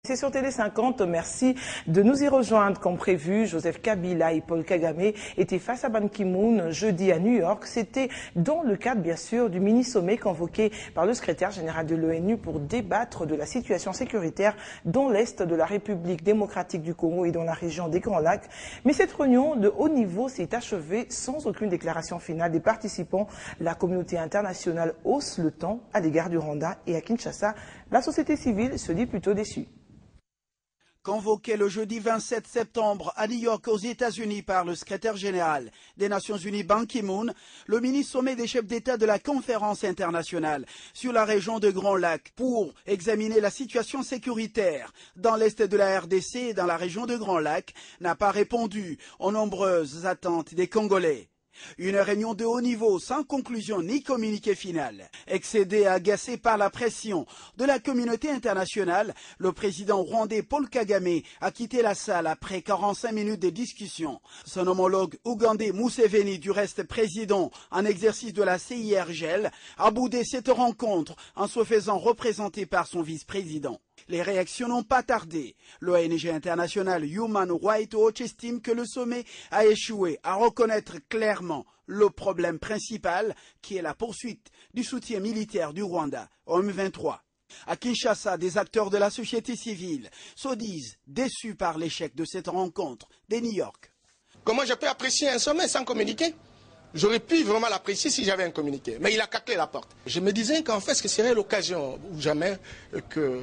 C'est sur Télé 50, merci de nous y rejoindre comme prévu. Joseph Kabila et Paul Kagame étaient face à Ban Ki-moon jeudi à New York. C'était dans le cadre, bien sûr, du mini-sommet convoqué par le secrétaire général de l'ONU pour débattre de la situation sécuritaire dans l'est de la République démocratique du Congo et dans la région des Grands Lacs. Mais cette réunion de haut niveau s'est achevée sans aucune déclaration finale des participants. La communauté internationale hausse le ton à l'égard du Rwanda et à Kinshasa. La société civile se dit plutôt déçue. Convoqué le jeudi 27 septembre à New York aux États-Unis par le secrétaire général des Nations Unies Ban Ki-moon, le mini-sommet des chefs d'État de la conférence internationale sur la région de Grands Lacs pour examiner la situation sécuritaire dans l'est de la RDC et dans la région de Grands Lacs n'a pas répondu aux nombreuses attentes des Congolais. Une réunion de haut niveau sans conclusion ni communiqué final. Excédé et agacé par la pression de la communauté internationale, le président rwandais Paul Kagame a quitté la salle après 45 minutes de discussion. Son homologue ougandais Museveni, du reste président en exercice de la CIRGL, a boudé cette rencontre en se faisant représenter par son vice-président. Les réactions n'ont pas tardé. L'ONG internationale Human Rights Watch estime que le sommet a échoué à reconnaître clairement le problème principal qui est la poursuite du soutien militaire du Rwanda au M23. À Kinshasa, des acteurs de la société civile se disent déçus par l'échec de cette rencontre de New York. Comment je peux apprécier un sommet sans communiquer ? J'aurais pu vraiment l'apprécier si j'avais un communiqué, mais il a craqué la porte. Je me disais qu'en fait, ce serait l'occasion ou jamais que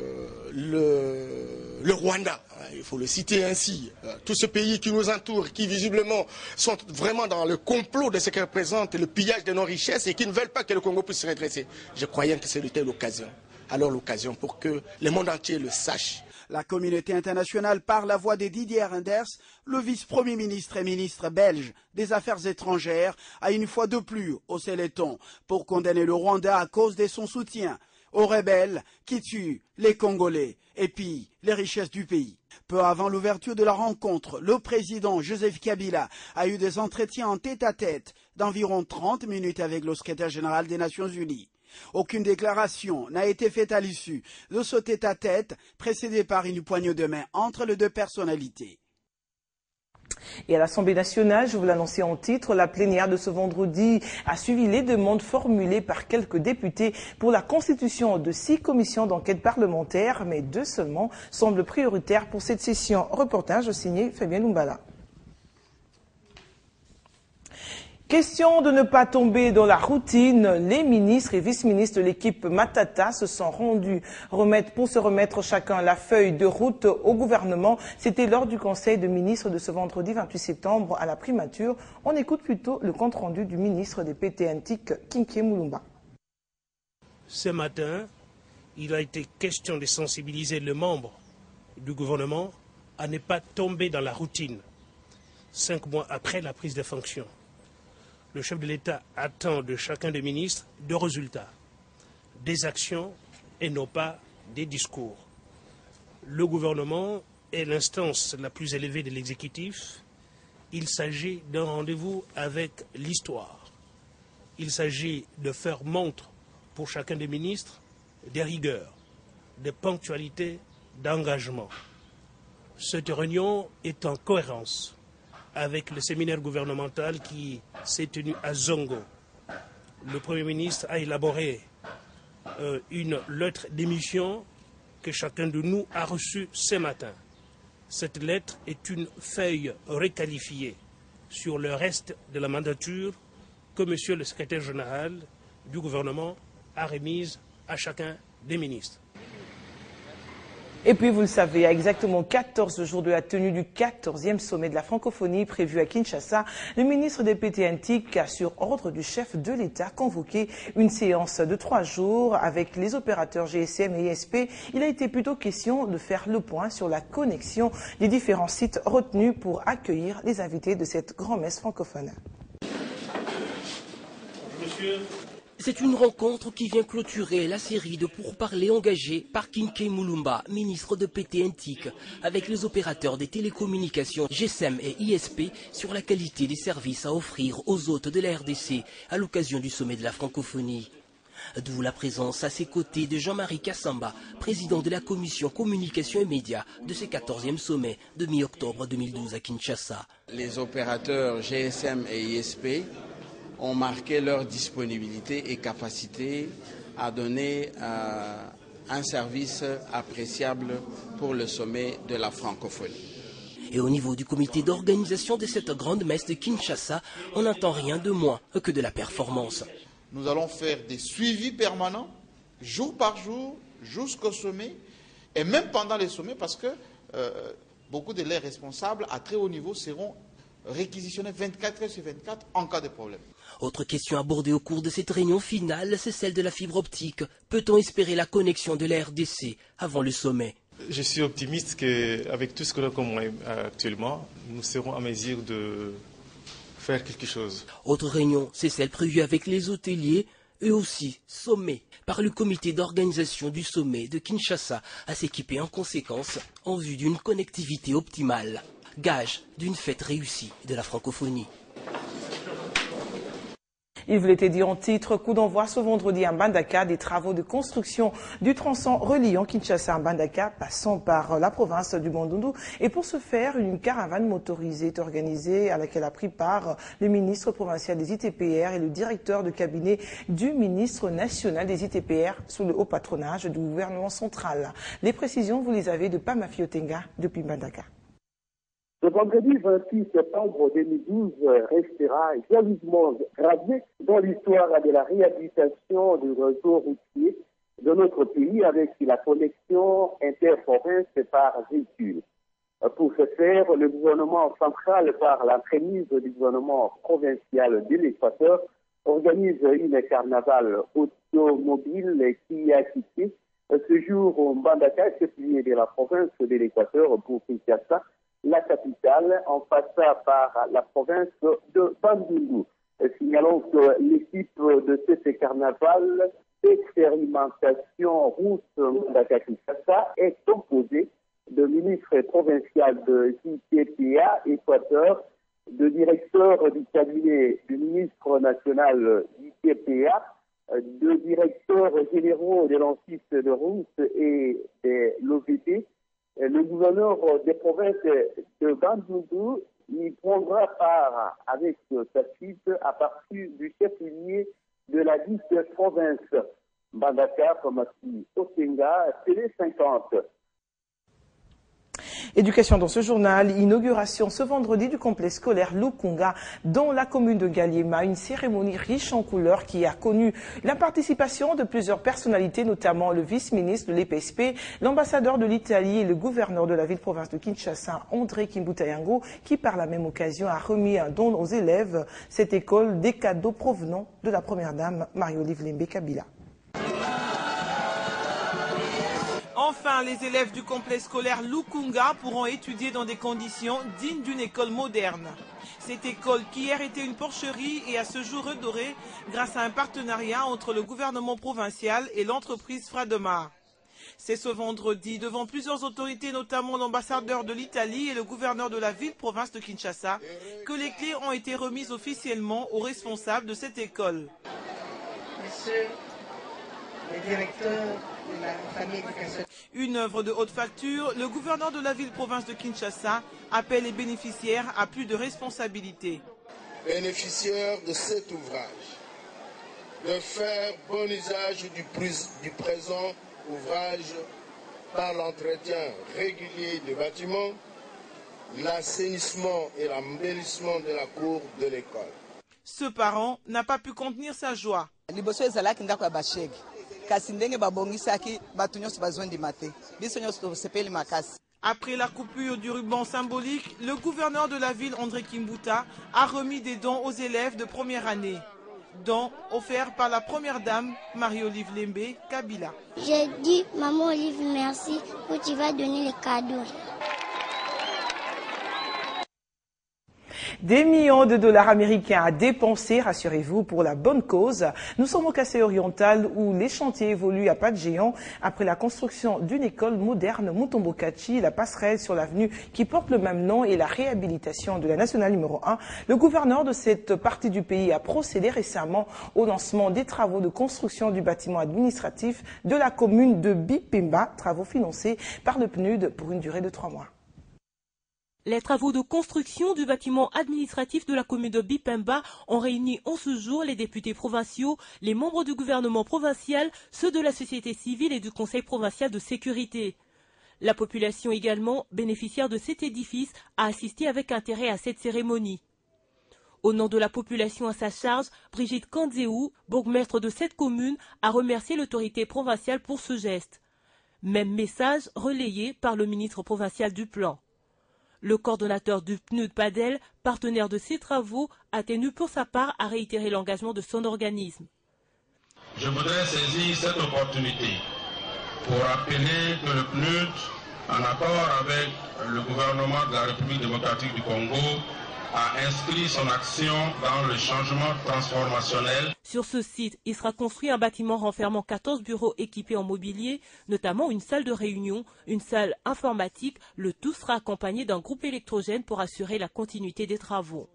le Rwanda, il faut le citer ainsi, tout ce pays qui nous entoure, qui visiblement sont vraiment dans le complot de ce que représente le pillage de nos richesses et qui ne veulent pas que le Congo puisse se redresser. Je croyais que c'était l'occasion. Alors l'occasion pour que le monde entier le sache. La communauté internationale, par la voix de Didier Reynders, le vice-premier ministre et ministre belge des Affaires étrangères, a une fois de plus haussé les tons pour condamner le Rwanda à cause de son soutien aux rebelles qui tuent les Congolais et pillent les richesses du pays. Peu avant l'ouverture de la rencontre, le président Joseph Kabila a eu des entretiens en tête-à-tête d'environ 30 minutes avec le secrétaire général des Nations Unies. Aucune déclaration n'a été faite à l'issue de ce tête-à-tête précédé par une poignée de main entre les deux personnalités. Et à l'Assemblée nationale, je vous l'annonçais en titre, la plénière de ce vendredi a suivi les demandes formulées par quelques députés pour la constitution de 6 commissions d'enquête parlementaire, mais 2 seulement semblent prioritaires pour cette session. Reportage signé Fabien Lumbala. Question de ne pas tomber dans la routine, les ministres et vice-ministres de l'équipe Matata se sont rendus pour se remettre chacun la feuille de route au gouvernement. C'était lors du conseil de ministres de ce vendredi 28 septembre à la primature. On écoute plutôt le compte-rendu du ministre des PTNTIC, Kinké Moulumba. Ce matin, il a été question de sensibiliser les membres du gouvernement à ne pas tomber dans la routine 5 mois après la prise de fonction. Le chef de l'État attend de chacun des ministres 2 résultats, des actions et non pas des discours. Le gouvernement est l'instance la plus élevée de l'exécutif. Il s'agit d'un rendez-vous avec l'histoire. Il s'agit de faire montre pour chacun des ministres des rigueurs, des ponctualités, d'engagement. Cette réunion est en cohérence avec le séminaire gouvernemental qui s'est tenu à Zongo. Le Premier ministre a élaboré une lettre d'émission que chacun de nous a reçue ce matin. Cette lettre est une feuille requalifiée sur le reste de la mandature que Monsieur le secrétaire général du gouvernement a remise à chacun des ministres. Et puis, vous le savez, à exactement 14 jours de la tenue du 14e sommet de la francophonie prévu à Kinshasa, le ministre des PTNTIC a, sur ordre du chef de l'État, convoqué une séance de 3 jours avec les opérateurs GSM et ISP. Il a été plutôt question de faire le point sur la connexion des différents sites retenus pour accueillir les invités de cette grand-messe francophone. Monsieur. C'est une rencontre qui vient clôturer la série de pourparlers engagés par Kinké Moulumba, ministre de PTNTIC, avec les opérateurs des télécommunications GSM et ISP sur la qualité des services à offrir aux hôtes de la RDC à l'occasion du sommet de la francophonie. D'où la présence à ses côtés de Jean-Marie Kassamba, président de la commission communication et médias de ce 14e sommet de mi-octobre 2012 à Kinshasa. Les opérateurs GSM et ISP ont marqué leur disponibilité et capacité à donner un service appréciable pour le sommet de la francophonie. Et au niveau du comité d'organisation de cette grande messe de Kinshasa, on n'entend rien de moins que de la performance. Nous allons faire des suivis permanents, jour par jour, jusqu'au sommet, et même pendant les sommets, parce que beaucoup de leurs responsables à très haut niveau seront réquisitionnés 24 heures sur 24 en cas de problème. Autre question abordée au cours de cette réunion finale, c'est celle de la fibre optique. Peut-on espérer la connexion de la RDC avant le sommet? Je suis optimiste qu'avec tout ce que nous avons actuellement, nous serons en mesure de faire quelque chose. Autre réunion, c'est celle prévue avec les hôteliers, eux aussi sommés par le comité d'organisation du sommet de Kinshasa à s'équiper en conséquence en vue d'une connectivité optimale, gage d'une fête réussie de la francophonie. Il vous l'était dit en titre, coup d'envoi ce vendredi à Mbandaka des travaux de construction du tronçon reliant Kinshasa à Mbandaka, passant par la province du Bandundu. Et pour ce faire, une caravane motorisée est organisée à laquelle a pris part le ministre provincial des ITPR et le directeur de cabinet du ministre national des ITPR sous le haut patronage du gouvernement central. Les précisions, vous les avez de Pamafi Otenga depuis Mbandaka. Le vendredi 26 septembre 2012 restera jalousement gravé dans l'histoire de la réhabilitation du réseau routier de notre pays avec la connexion interprovince par véhicule. Pour ce faire, le gouvernement central, par l'entremise du gouvernement provincial de l'Équateur, organise une carnaval automobile qui a quitté ce jour au Mbandaka, chef-lieu de la province de l'Équateur, pour Kinshasa, la capitale, en passant par la province de Bandundu. Signalons que l'équipe de ce carnaval d'expérimentation route Mbandaka-Kinshasa est composée de ministres provinciaux de JTPA Équateur, de directeurs du cabinet du ministre national JTPA, de directeurs généraux de l'Office de route et de l'OVD. Le gouverneur des provinces de Bandundu y prendra part avec sa suite à partir du chef-lieu de la vice-province. Mbandaka, Pamafi Otenga, Télé 50. Éducation dans ce journal, inauguration ce vendredi du complexe scolaire Lukunga dans la commune de Galiema, une cérémonie riche en couleurs qui a connu la participation de plusieurs personnalités, notamment le vice-ministre de l'EPSP, l'ambassadeur de l'Italie et le gouverneur de la ville-province de Kinshasa, André Kimbutayango, qui par la même occasion a remis un don aux élèves cette école des cadeaux provenant de la première dame Marie-Olive Lembe Kabila. Enfin, les élèves du complexe scolaire Lukunga pourront étudier dans des conditions dignes d'une école moderne. Cette école qui hier était une porcherie est à ce jour redorée grâce à un partenariat entre le gouvernement provincial et l'entreprise Frademar. C'est ce vendredi, devant plusieurs autorités, notamment l'ambassadeur de l'Italie et le gouverneur de la ville-province de Kinshasa, que les clés ont été remises officiellement aux responsables de cette école. Monsieur le directeur de la famille éducation. Une œuvre de haute facture, le gouverneur de la ville-province de Kinshasa appelle les bénéficiaires à plus de responsabilités. Bénéficiaires de cet ouvrage, de faire bon usage du présent ouvrage par l'entretien régulier des bâtiments, l'assainissement et l'embellissement de la cour de l'école. Ce parent n'a pas pu contenir sa joie. Après la coupure du ruban symbolique, le gouverneur de la ville, André Kimbuta, a remis des dons aux élèves de première année. Dons offerts par la première dame, Marie-Olive Lembe Kabila. J'ai dit, maman Olive, merci que tu vas donner les cadeaux. Des millions de dollars américains à dépenser, rassurez-vous, pour la bonne cause. Nous sommes au Kassai oriental où les chantiers évoluent à pas de géant après la construction d'une école moderne Mutombokachi, la passerelle sur l'avenue qui porte le même nom et la réhabilitation de la nationale numéro 1. Le gouverneur de cette partie du pays a procédé récemment au lancement des travaux de construction du bâtiment administratif de la commune de Bipemba, travaux financés par le PNUD pour une durée de 3 mois. Les travaux de construction du bâtiment administratif de la commune de Bipemba ont réuni en ce jour les députés provinciaux, les membres du gouvernement provincial, ceux de la société civile et du conseil provincial de sécurité. La population également, bénéficiaire de cet édifice, a assisté avec intérêt à cette cérémonie. Au nom de la population à sa charge, Brigitte Kanzéou, bourgmestre de cette commune, a remercié l'autorité provinciale pour ce geste. Même message relayé par le ministre provincial du Plan. Le coordonnateur du PNUD Padel, partenaire de ces travaux, a tenu pour sa part à réitérer l'engagement de son organisme. Je voudrais saisir cette opportunité pour rappeler que le PNUD, en accord avec le gouvernement de la République démocratique du Congo, a inscrit son action dans le changement transformationnel. Sur ce site, il sera construit un bâtiment renfermant 14 bureaux équipés en mobilier, notamment une salle de réunion, une salle informatique. Le tout sera accompagné d'un groupe électrogène pour assurer la continuité des travaux.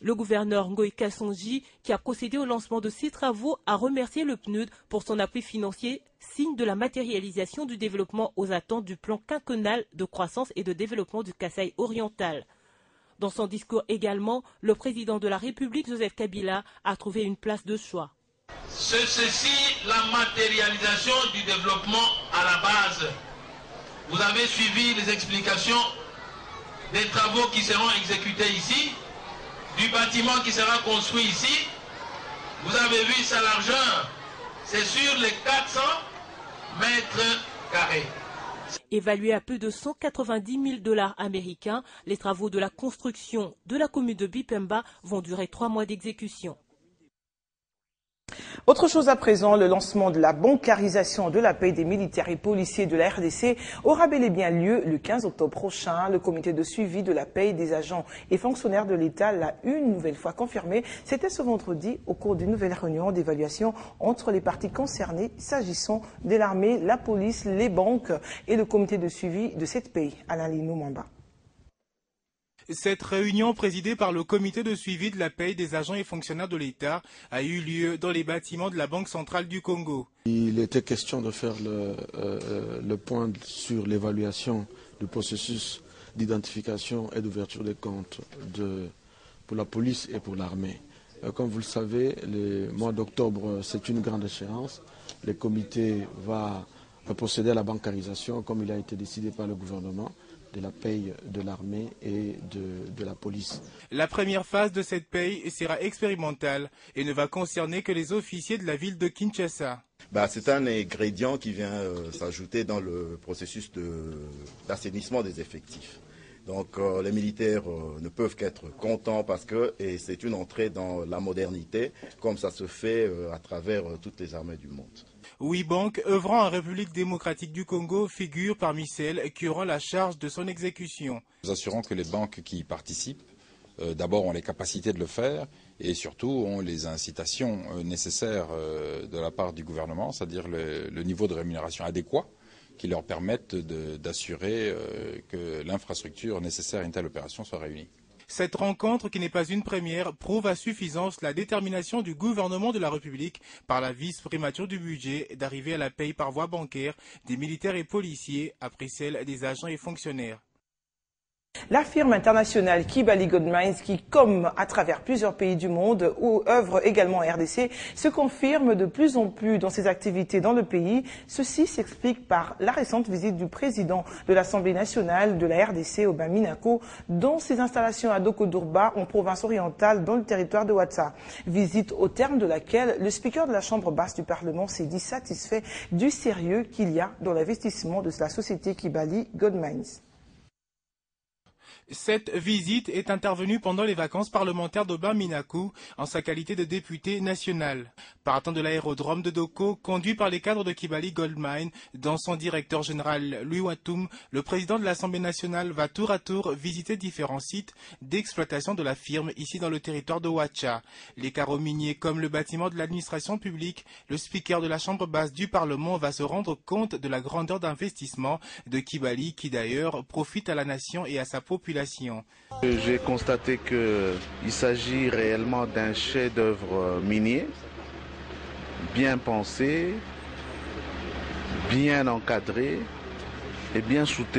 Le gouverneur Ngoï Kassonji, qui a procédé au lancement de ces travaux, a remercié le PNUD pour son appui financier, signe de la matérialisation du développement aux attentes du plan quinquennal de croissance et de développement du Kassai oriental. Dans son discours également, le président de la République, Joseph Kabila, a trouvé une place de choix. C'est ceci la matérialisation du développement à la base. Vous avez suivi les explications des travaux qui seront exécutés ici, du bâtiment qui sera construit ici. Vous avez vu sa largeur, c'est sur les 400 mètres carrés. Évalués à plus de 190 000 dollars américains, les travaux de la construction de la commune de Bipemba vont durer 3 mois d'exécution. Autre chose à présent, le lancement de la bancarisation de la paie des militaires et policiers de la RDC aura bel et bien lieu le 15 octobre prochain. Le comité de suivi de la paie des agents et fonctionnaires de l'État l'a une nouvelle fois confirmé. C'était ce vendredi au cours d'une nouvelle réunion d'évaluation entre les parties concernées s'agissant de l'armée, la police, les banques et le comité de suivi de cette paie. Alain Lino Mwamba. Cette réunion présidée par le comité de suivi de la paie des agents et fonctionnaires de l'État a eu lieu dans les bâtiments de la Banque centrale du Congo. Il était question de faire le point sur l'évaluation du processus d'identification et d'ouverture des comptes pour la police et pour l'armée. Comme vous le savez, le mois d'octobre, c'est une grande échéance. Le comité va procéder à la bancarisation comme il a été décidé par le gouvernement, de la paie de l'armée et de la police. La première phase de cette paie sera expérimentale et ne va concerner que les officiers de la ville de Kinshasa. C'est un ingrédient qui vient s'ajouter dans le processus d'assainissement des effectifs. Donc les militaires ne peuvent qu'être contents parce que c'est une entrée dans la modernité, comme ça se fait à travers toutes les armées du monde. 8 banques œuvrant en République démocratique du Congo figurent parmi celles qui auront la charge de son exécution. Nous assurons que les banques qui y participent, d'abord ont les capacités de le faire et surtout ont les incitations nécessaires de la part du gouvernement, c'est-à-dire le niveau de rémunération adéquat qui leur permettent d'assurer que l'infrastructure nécessaire à une telle opération soit réunie. Cette rencontre, qui n'est pas une première, prouve à suffisance la détermination du gouvernement de la République, par la vice-primature du budget, d'arriver à la paie par voie bancaire des militaires et policiers, après celle des agents et fonctionnaires. La firme internationale Kibali Gold Mines, qui, comme à travers plusieurs pays du monde, œuvre également en RDC, se confirme de plus en plus dans ses activités dans le pays. Ceci s'explique par la récente visite du président de l'Assemblée nationale de la RDC, Aubin Minako, dans ses installations à Dokodurba, en province orientale, dans le territoire de Ouatsa. Visite au terme de laquelle le speaker de la Chambre basse du Parlement s'est dit satisfait du sérieux qu'il y a dans l'investissement de la société Kibali Gold Mines. Cette visite est intervenue pendant les vacances parlementaires d'Aubin Minakou en sa qualité de député national. Partant de l'aérodrome de Doko, conduit par les cadres de Kibali Gold Mine, dont son directeur général Louis Watoum, le président de l'Assemblée nationale va tour à tour visiter différents sites d'exploitation de la firme ici dans le territoire de Ouacha. Les carreaux miniers comme le bâtiment de l'administration publique, le speaker de la Chambre basse du Parlement va se rendre compte de la grandeur d'investissement de Kibali qui d'ailleurs profite à la nation et à sa population. J'ai constaté qu'il s'agit réellement d'un chef-d'œuvre minier, bien pensé, bien encadré et bien soutenu.